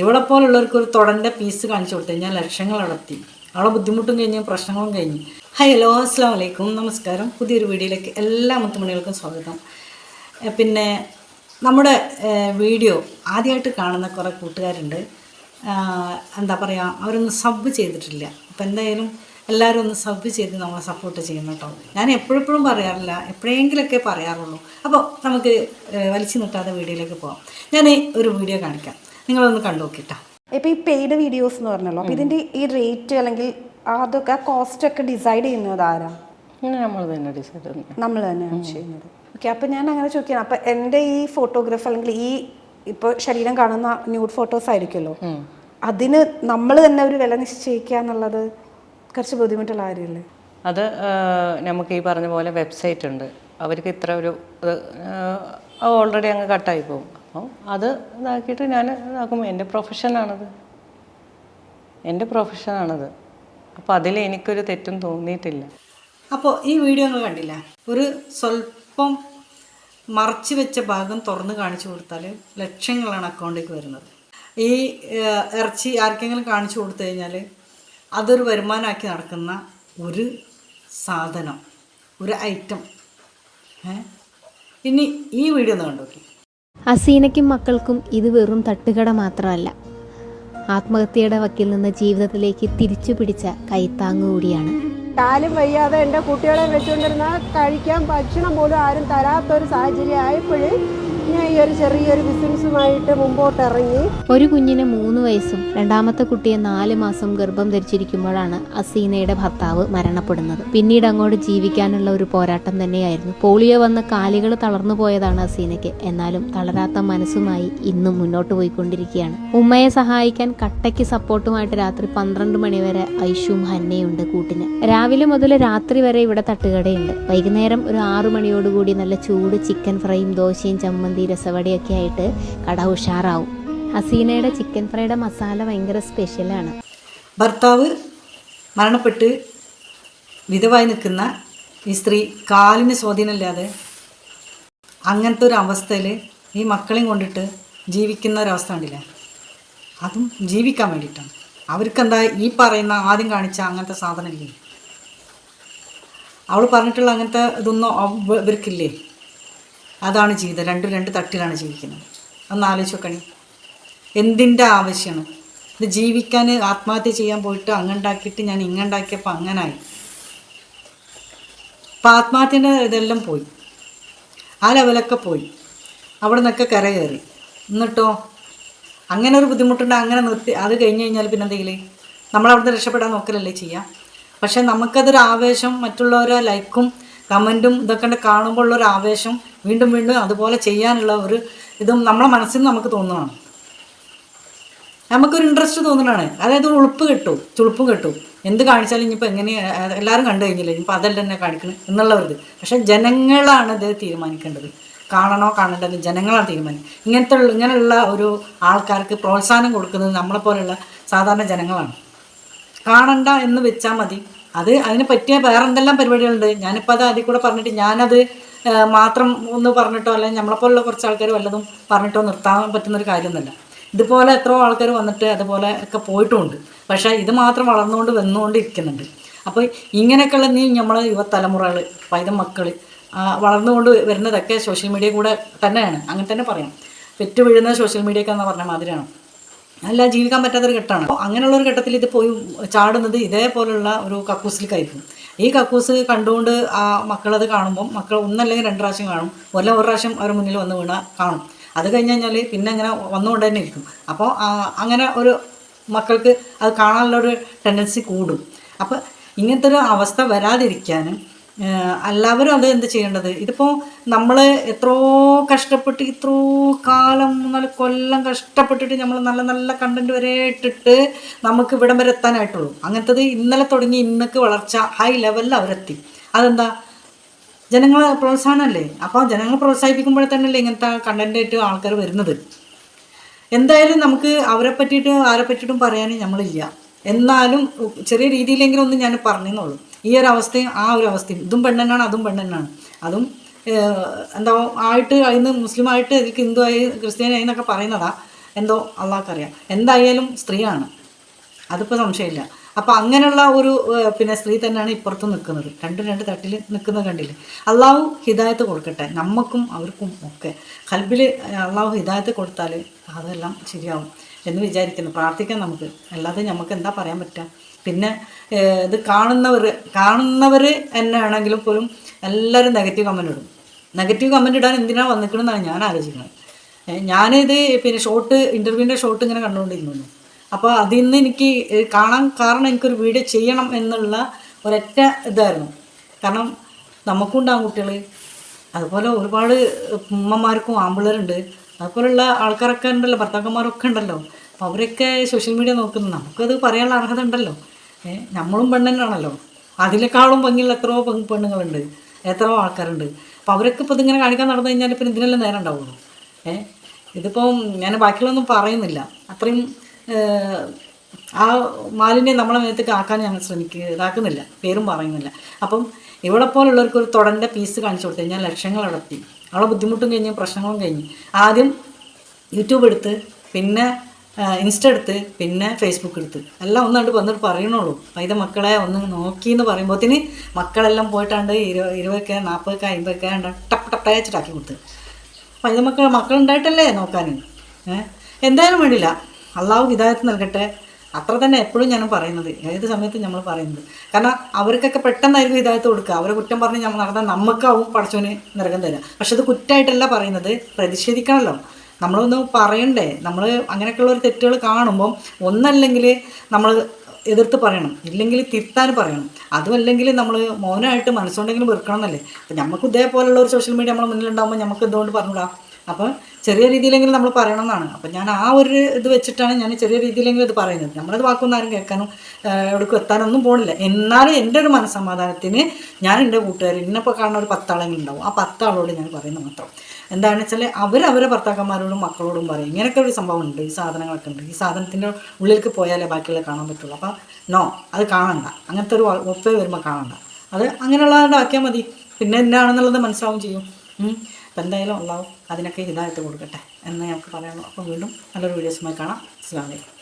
ഇവിടെ പോലുള്ളവർക്ക് ഒരു തുടൻ്റെ പീസ് കാണിച്ചു കൊടുത്തു കഴിഞ്ഞാൽ ലക്ഷങ്ങൾ നടത്തി അവളെ ബുദ്ധിമുട്ടും കഴിഞ്ഞ് പ്രശ്നങ്ങളും കഴിഞ്ഞ്. ഹലോ, അസ്സാം വലൈക്കും, നമസ്കാരം. പുതിയൊരു വീഡിയോയിലേക്ക് എല്ലാ മുത്തുമണികൾക്കും സ്വാഗതം. പിന്നെ നമ്മുടെ വീഡിയോ ആദ്യമായിട്ട് കാണുന്ന കുറേ കൂട്ടുകാരുണ്ട്. എന്താ പറയുക, അവരൊന്നും സബ് ചെയ്തിട്ടില്ല. അപ്പോൾ എന്തായാലും എല്ലാവരും ഒന്ന് സബ് ചെയ്ത് നമ്മളെ സപ്പോർട്ട് ചെയ്യണം കേട്ടോ. ഞാൻ എപ്പോഴെപ്പോഴും പറയാറില്ല, എപ്പോഴെങ്കിലൊക്കെ പറയാറുള്ളൂ. അപ്പോൾ നമുക്ക് വലിച്ചു നിൽക്കാതെ വീഡിയോയിലേക്ക് പോകാം. ഞാൻ ഒരു വീഡിയോ കാണിക്കാം, നിങ്ങളൊന്ന് കണ്ടു നോക്കിട്ടോ. ഇപ്പോൾ ഈ പെയ്ഡ് വീഡിയോസ് എന്ന് പറഞ്ഞല്ലോ, അപ്പോൾ ഇതിൻ്റെ ഈ റേറ്റ് അല്ലെങ്കിൽ അതൊക്കെ കോസ്റ്റ് ഒക്കെ ഡിസൈഡ് ചെയ്യുന്നത് ആരാ? നമ്മൾ തന്നെ ഡിസൈഡ് ചെയ്യുന്നത്, നമ്മൾ തന്നെയാണ് ചെയ്യുന്നത്. ഓക്കെ, അപ്പോൾ ഞാൻ അങ്ങനെ ചോദിക്കുകയാണ്, അപ്പോൾ എൻ്റെ ഈ ഫോട്ടോഗ്രാഫ് അല്ലെങ്കിൽ ഈ ഇപ്പോൾ ശരീരം കാണുന്ന ന്യൂഡ് ഫോട്ടോസ് ആയിരിക്കുമല്ലോ, അതിന് നമ്മൾ തന്നെ ഒരു വില നിശ്ചയിക്കുക എന്നുള്ളത് കുറച്ച് ബുദ്ധിമുട്ടുള്ള കാര്യമല്ലേ? അത് നമുക്ക് ഈ പറഞ്ഞ പോലെ വെബ്സൈറ്റ് ഉണ്ട്, അവർക്ക് ഇത്ര ഒരു ഓൾറെഡി അങ്ങ് കട്ടായി പോകും. അപ്പോൾ അത് ഇതാക്കിയിട്ട് ഞാൻ ഇതാക്കുമ്പോൾ എൻ്റെ പ്രൊഫഷനാണത്. അപ്പോൾ അതിൽ എനിക്കൊരു തെറ്റും തോന്നിയിട്ടില്ല. അപ്പോൾ ഈ വീഡിയോ നിങ്ങൾ കണ്ടില്ല, ഒരു സ്വല്പം മറച്ചു വെച്ച ഭാഗം തുറന്ന് കാണിച്ചു കൊടുത്താൽ ലക്ഷങ്ങളാണ് അക്കൗണ്ടിലേക്ക് വരുന്നത്. ഈ ഇറച്ചി ആർക്കെങ്കിലും കാണിച്ചു കൊടുത്തു കഴിഞ്ഞാൽ അതൊരു വരുമാനമാക്കി നടക്കുന്ന ഒരു സാധനം, ഒരു ഐറ്റം. ഇനി ഈ വീഡിയോ ഒന്ന് കണ്ടോക്കി. ഹസീനയ്ക്കും മക്കൾക്കും ഇത് വെറും തട്ടുകട മാത്രമല്ല, ആത്മഹത്യയുടെ വക്കിൽ നിന്ന് ജീവിതത്തിലേക്ക് തിരിച്ചു പിടിച്ച കൈത്താങ്ങ് കൂടിയാണ്. കാലും വയ്യാതെ എൻ്റെ കുട്ടികളെ വെച്ചുകൊണ്ടിരുന്ന കഴിക്കാൻ ഭക്ഷണം പോലും ആരും തരാത്തൊരു സാഹചര്യം ആയപ്പോഴേ ഞാൻ ഈ ഒരു ചെറിയൊരു ബിസിനസ്സുമായിട്ട് മുമ്പോട്ട് ഇറങ്ങി. ഒരു കുഞ്ഞിന് 3 വയസ്സും രണ്ടാമത്തെ കുട്ടിയെ 4 മാസം ഗർഭം ധരിച്ചിരിക്കുമ്പോഴാണ് ഹസീനയുടെ ഭർത്താവ് മരണപ്പെടുന്നത്. പിന്നീട് അങ്ങോട്ട് ജീവിക്കാനുള്ള ഒരു പോരാട്ടം തന്നെയായിരുന്നു. പോളിയോ വന്ന് കാലുകൾ തളർന്നു പോയതാണ് ഹസീനയ്ക്ക്. എന്നാലും തളരാത്ത മനസ്സുമായി ഇന്നും മുന്നോട്ട് പോയിക്കൊണ്ടിരിക്കുകയാണ്. ഉമ്മയെ സഹായിക്കാൻ കട്ടയ്ക്ക് സപ്പോർട്ടുമായിട്ട് രാത്രി 12 മണിവരെ ഐഷും ഹന്നയുണ്ട് കൂട്ടിന്. രാവിലെ മുതൽ രാത്രി വരെ ഇവിടെ തട്ടുകടയുണ്ട്. വൈകുന്നേരം ഒരു 6 മണിയോടുകൂടി നല്ല ചൂട് ചിക്കൻ ഫ്രൈയും ദോശയും ചമ്മന്തി രസവടിയൊക്കെ ആയിട്ട് കട ഉഷാറാവും. ഹസീനയുടെ ചിക്കൻ ഫ്രൈയുടെ മസാല ഭയങ്കര സ്പെഷ്യലാണ്. ഭർത്താവ് മരണപ്പെട്ട് വിധവായി നിൽക്കുന്ന ഈ സ്ത്രീ കാലിന് സ്വാധീനമില്ലാതെ അങ്ങനത്തെ ഒരു അവസ്ഥയിൽ ഈ മക്കളെയും കൊണ്ടിട്ട് ജീവിക്കുന്ന ഒരവസ്ഥ ഉണ്ടല്ലേ, അതും ജീവിക്കാൻ വേണ്ടിയിട്ടാണ്. അവർക്കെന്താ ഈ പറയുന്ന ആദ്യം കാണിച്ച അങ്ങനത്തെ സാധനമില്ലേ, അവൾ പറഞ്ഞിട്ടുള്ള അങ്ങനത്തെ ഇതൊന്നും ഇവർക്കില്ലേ? അതാണ് ജീവിതം. രണ്ട് തട്ടിലാണ് ജീവിക്കുന്നത്. ഒന്ന് ആലോചിച്ച് നോക്കണേ, എന്തിൻ്റെ ആവശ്യമാണ് ഇത്? ജീവിക്കാൻ ആത്മഹത്യ ചെയ്യാൻ പോയിട്ട് അങ്ങുണ്ടാക്കിയിട്ട് ഞാൻ ഇങ്ങുണ്ടാക്കിയപ്പോൾ അങ്ങനായി. അപ്പം ആത്മഹത്യൻ്റെ ഇതെല്ലാം പോയി, ആ ലെവലൊക്കെ പോയി, അവിടെ നിന്നൊക്കെ കര കയറി. എന്നിട്ടോ അങ്ങനെ ഒരു ബുദ്ധിമുട്ടുണ്ട്, അങ്ങനെ നിർത്തി. അത് കഴിഞ്ഞ് കഴിഞ്ഞാൽ പിന്നെ എന്തെങ്കിലും നമ്മളവിടുന്ന് രക്ഷപ്പെടാൻ നോക്കലല്ലേ ചെയ്യാം. പക്ഷെ നമുക്കതൊരു ആവേശം, മറ്റുള്ളവരെ ലൈക്കും കമൻറ്റും ഇതൊക്കെ കാണുമ്പോൾ ഉള്ളൊരു ആവേശം, വീണ്ടും വീണ്ടും അതുപോലെ ചെയ്യാനുള്ള ഒരു ഇതും നമ്മളെ മനസ്സിൽ നിന്ന് നമുക്ക് തോന്നുന്നതാണ്. നമുക്കൊരു ഇൻട്രസ്റ്റ് തോന്നുന്നതാണ്. അതായത് ഉളുപ്പ് കിട്ടും, ചുളുപ്പും കിട്ടും. എന്ത് കാണിച്ചാലും ഇനിയിപ്പോൾ എങ്ങനെ എല്ലാവരും കണ്ടു കഴിഞ്ഞില്ല, ഇനിയിപ്പോൾ അതല്ല തന്നെ കാണിക്കണം എന്നുള്ളവരുത്. പക്ഷേ ജനങ്ങളാണ് ഇത് തീരുമാനിക്കേണ്ടത്. കാണണോ കാണേണ്ടത് ജനങ്ങളാണ് തീരുമാനിക്കുക. ഇങ്ങനെയുള്ള ഒരു ആൾക്കാർക്ക് പ്രോത്സാഹനം കൊടുക്കുന്നത് നമ്മളെപ്പോലെയുള്ള സാധാരണ ജനങ്ങളാണ്. കാണണ്ട എന്ന് വെച്ചാൽ മതി. അതിന് പറ്റിയ വേറെ എന്തെല്ലാം പരിപാടികളുണ്ട്. ഞാനിപ്പോൾ അത് അതിൽ കൂടെ പറഞ്ഞിട്ട് ഞാനത് മാത്രം ഒന്ന് പറഞ്ഞിട്ടോ അല്ലെങ്കിൽ നമ്മളെപ്പോലുള്ള കുറച്ച് ആൾക്കാർ വല്ലതും പറഞ്ഞിട്ടോ നിർത്താൻ പറ്റുന്നൊരു കാര്യമൊന്നുമല്ല. ഇതുപോലെ എത്രയോ ആൾക്കാർ വന്നിട്ട് അതുപോലെ ഒക്കെ പോയിട്ടുമുണ്ട്. പക്ഷേ ഇത് മാത്രം വന്നുകൊണ്ട് ഇരിക്കുന്നുണ്ട്. അപ്പോൾ ഇങ്ങനെയൊക്കെയുള്ള നമ്മളെ യുവതലമുറകൾ, പൈതമക്കൾ വളർന്നുകൊണ്ട് വരുന്നതൊക്കെ സോഷ്യൽ മീഡിയ കൂടെ തന്നെയാണ്. അങ്ങനെ തന്നെ പറയാം. പെറ്റ് വീഴുന്നത് സോഷ്യൽ മീഡിയക്ക് എന്ന് പറഞ്ഞ മാതിരിയാണ്. അല്ല, ജീവിക്കാൻ പറ്റാത്തൊരു ഘട്ടമാണ്. അപ്പോൾ അങ്ങനെയുള്ളൊരു ഘട്ടത്തിൽ ഇത് പോയി ചാടുന്നത് ഇതേപോലുള്ള ഒരു കക്കൂസിലേക്കായിരിക്കും. ഈ കക്കൂസ് കണ്ടുകൊണ്ട് ആ മക്കളത് കാണുമ്പം മക്കൾ ഒന്നല്ലെങ്കിൽ 2 പ്രാവശ്യം കാണും, ഒരു പ്രാവശ്യം അവർ മുന്നിൽ വന്ന് വീണാൽ കാണും. അത് കഴിഞ്ഞ് കഴിഞ്ഞാൽ പിന്നെ അങ്ങനെ വന്നുകൊണ്ട് തന്നെ ഇരിക്കും. അപ്പോൾ അങ്ങനെ ഒരു മക്കൾക്ക് അത് കാണാനുള്ളൊരു ടെൻഡൻസി കൂടും. അപ്പോൾ ഇങ്ങനത്തെ ഒരു അവസ്ഥ വരാതിരിക്കാനും എല്ലാവരും അത് എന്ത് ചെയ്യേണ്ടത്? ഇതിപ്പോൾ നമ്മൾ എത്രയോ കഷ്ടപ്പെട്ട് ഇത്രയോ കാലം 3-4 കൊല്ലം കഷ്ടപ്പെട്ടിട്ട് നമ്മൾ നല്ല നല്ല കണ്ടൻറ്റ് വരെ ഇട്ടിട്ട് നമുക്ക് ഇവിടം വരെ എത്താനായിട്ടുള്ളൂ. അങ്ങനത്തത് ഇന്നലെ തുടങ്ങി ഇന്നക്ക് വളർച്ച ഹൈ ലെവലിൽ അവരെത്തി. അതെന്താ? ജനങ്ങളെ പ്രോത്സാഹനമല്ലേ. അപ്പോൾ ജനങ്ങളെ പ്രോത്സാഹിപ്പിക്കുമ്പോഴേ തന്നെയല്ലേ ഇങ്ങനത്തെ കണ്ടൻറ്റായിട്ട് ആൾക്കാർ വരുന്നത്. എന്തായാലും നമുക്ക് അവരെ പറ്റിയിട്ട് ആരെ പറ്റിയിട്ടും പറയാൻ നമ്മളില്ല. എന്നാലും ചെറിയ രീതിയിലെങ്കിലും ഒന്ന് ഞാൻ പറഞ്ഞെന്നുള്ളൂ. ഈ ഒരു അവസ്ഥയും ആ ഒരു അവസ്ഥയും, ഇതും പെണ്ണെന്നാണ് അതും പെണ്ണെന്നാണ്. അതും എന്താ ആയിട്ട് അതിന് മുസ്ലിമായിട്ട് ഇതിൽ ഹിന്ദു ആയി ക്രിസ്ത്യാനി ആയി എന്നൊക്കെ പറയുന്നതാ. എന്തോ അള്ളാഹ്ക്കറിയാം. എന്തായാലും സ്ത്രീയാണ്, അതിപ്പോൾ സംശയമില്ല. അപ്പോൾ അങ്ങനെയുള്ള ഒരു പിന്നെ സ്ത്രീ തന്നെയാണ് ഇപ്പുറത്ത് നിൽക്കുന്നത്, രണ്ട് തട്ടിൽ നിൽക്കുന്നത് കണ്ടില്ലേ. അള്ളാഹു ഹിദായത്ത് കൊടുക്കട്ടെ നമുക്കും അവർക്കും ഒക്കെ. ഖൽബിൽ അള്ളാഹു ഹിദായത്ത് കൊടുത്താൽ അതെല്ലാം ശരിയാവും എന്ന് വിചാരിക്കുന്നു. പ്രാർത്ഥിക്കാം നമുക്ക്, അല്ലാതെ നമുക്ക് എന്താ പറയാൻ പറ്റുക. പിന്നെ ഇത് കാണുന്നവർ എന്നെ ആണെങ്കിലും പോലും എല്ലാവരും നെഗറ്റീവ് കമൻ്റ് ഇടും. നെഗറ്റീവ് കമൻ്റ് ഇടാൻ എന്തിനാണ് വന്നിക്കണമെന്നാണ് ഞാൻ ആലോചിക്കുന്നത്. ഞാനിത് പിന്നെ ഇൻ്റർവ്യൂവിൻ്റെ ഷോട്ട് ഇങ്ങനെ കണ്ടുകൊണ്ടിരുന്നു. അപ്പോൾ അതിൽ നിന്ന് എനിക്ക് കാണാൻ കാരണം എനിക്കൊരു വീഡിയോ ചെയ്യണം എന്നുള്ള ഒരൊറ്റ ഇതായിരുന്നു. കാരണം നമുക്കുണ്ടാകും കുട്ടികൾ, അതുപോലെ ഒരുപാട് ഉമ്മമാർക്കും ആമ്പിള്ളേരുണ്ട്, അതുപോലുള്ള ആൾക്കാരൊക്കെ ഉണ്ടല്ലോ, ഭർത്താക്കന്മാരൊക്കെ ഉണ്ടല്ലോ. അപ്പോൾ അവരൊക്കെ സോഷ്യൽ മീഡിയ നോക്കുന്നു, നമുക്കത് പറയാനുള്ള അർഹത ഉണ്ടല്ലോ. നമ്മളും പെണ്ണെന്നാണല്ലോ, അതിനേക്കാളും ഭംഗിയുള്ള എത്രയോ പെണ്ണുങ്ങളുണ്ട്, എത്രയോ ആൾക്കാരുണ്ട്. അപ്പോൾ അവരൊക്കെ ഇപ്പോൾ ഇതിങ്ങനെ കാണിക്കാൻ നടന്നു കഴിഞ്ഞാൽ പിന്നെ ഇതിനെല്ലാം നേരം ഉണ്ടാവുള്ളൂ. ഇതിപ്പം ഞാൻ ബാക്കിയുള്ളൊന്നും പറയുന്നില്ല, അത്രയും ആ മാലിന്യം നമ്മളെ മേത്തേക്ക് ആക്കാൻ ഞാൻ ഇതാക്കുന്നില്ല, പേരും പറയുന്നില്ല. അപ്പം ഇവിടെ പോലുള്ളവർക്ക് ഒരു തുടൻ്റെ പീസ് കാണിച്ചു കൊടുത്തു കഴിഞ്ഞാൽ ലക്ഷങ്ങൾ അടത്തി, അവളെ ബുദ്ധിമുട്ടും കഴിഞ്ഞ് പ്രശ്നങ്ങളും കഴിഞ്ഞ് ആദ്യം യൂട്യൂബ് എടുത്ത്, പിന്നെ ഇൻസ്റ്റ എടുത്ത്, പിന്നെ ഫേസ്ബുക്ക് എടുത്ത്, എല്ലാം ഒന്നുകൊണ്ട് വന്നിട്ട് പറയണുള്ളൂ. പൈത മക്കളെ ഒന്ന് നോക്കിയെന്ന് പറയുമ്പോഴത്തേന് മക്കളെല്ലാം പോയിട്ടാണ്ട് 20K 40K 50K ടപ്പട്ടയച്ചിട്ടാക്കി കൊടുത്ത്. പൈത മക്കളുണ്ടായിട്ടല്ലേ നോക്കാൻ. എന്തായാലും വേണ്ടില്ല, അള്ളാഹു ഹിദായത്ത് നൽകട്ടെ. അത്ര തന്നെ എപ്പോഴും ഞാൻ പറയുന്നത്, ഏത് സമയത്തും നമ്മൾ പറയുന്നത്. കാരണം അവർക്കൊക്കെ പെട്ടെന്നായിരിക്കും ഹിദായത്ത് കൊടുക്കുക. അവരെ കുറ്റം പറഞ്ഞ് നമ്മൾ നടന്നാൽ നമുക്കാവും പടച്ചോന് നരകം തരിക. പക്ഷെ അത് കുറ്റമായിട്ടല്ല പറയുന്നത്, പ്രതിഷേധിക്കണമല്ലോ, നമ്മളൊന്ന് പറയണ്ടേ. നമ്മൾ അങ്ങനെയൊക്കെയുള്ള ഒരു തെറ്റുകൾ കാണുമ്പം ഒന്നല്ലെങ്കിൽ നമ്മൾ എതിർത്ത് പറയണം, ഇല്ലെങ്കിൽ തിരുത്താൻ പറയണം. അതുമല്ലെങ്കിൽ നമ്മൾ മൗനമായിട്ട് മനസ്സുകൊണ്ടെങ്കിലും വെറുക്കണം എന്നല്ലേ. അപ്പം നമുക്ക് ഇതേപോലുള്ള ഒരു സോഷ്യൽ മീഡിയ നമ്മുടെ മുന്നിലുണ്ടാകുമ്പോൾ നമുക്ക് എന്തുകൊണ്ട് പറഞ്ഞുകൂടാ. അപ്പം ചെറിയ രീതിയിലെങ്കിലും നമ്മൾ പറയണമെന്നാണ്. അപ്പം ഞാൻ ആ ഒരു ഇത് വെച്ചിട്ടാണ് ഞാൻ ചെറിയ രീതിയിലെങ്കിലും ഇത് പറയുന്നത്. നമ്മളത് വാക്കൊന്നും ആരും കേൾക്കാനും എവിടേക്കും എത്താനൊന്നും പോകണില്ല. എന്നാലും എൻ്റെ ഒരു മനസ്സമാധാനത്തിന് ഞാൻ എൻ്റെ കൂട്ടുകാർ ഇന്നിപ്പോൾ കാണുന്ന ഒരു 10 ആളെങ്കിലും ഉണ്ടാവും, ആ 10 ആളോട് ഞാൻ പറയുന്നത് മാത്രം എന്താണെന്ന് വെച്ചാൽ അവരവരെ ഭർത്താക്കന്മാരോടും മക്കളോടും പറയും, ഇങ്ങനെയൊക്കെ ഒരു സംഭവം ഉണ്ട്, ഈ സാധനങ്ങളൊക്കെ ഉണ്ട്, ഈ സാധനത്തിൻ്റെ ഉള്ളിലേക്ക് പോയാലേ ബാക്കിയുള്ള കാണാൻ പറ്റുള്ളൂ. അപ്പം അത് കാണണ്ട, അങ്ങനത്തെ ഒരു ഒപ്പേ വരുമ്പോൾ കാണണ്ട, അത് അങ്ങനെയുള്ളതാക്കിയാൽ മതി. പിന്നെ എന്നാണെന്നുള്ളത് മനസ്സിലാവും ചെയ്യും. അപ്പം എന്തായാലും അള്ളാഹു അതിനൊക്കെ ഹിദായത്ത് കൊടുക്കട്ടെ എന്ന് ഞങ്ങൾക്ക് പറയാനുള്ളൂ. അപ്പോൾ വീണ്ടും നല്ലൊരു വീഡിയോസുമായി കാണാം. അസ്സലാമു അലൈക്കും.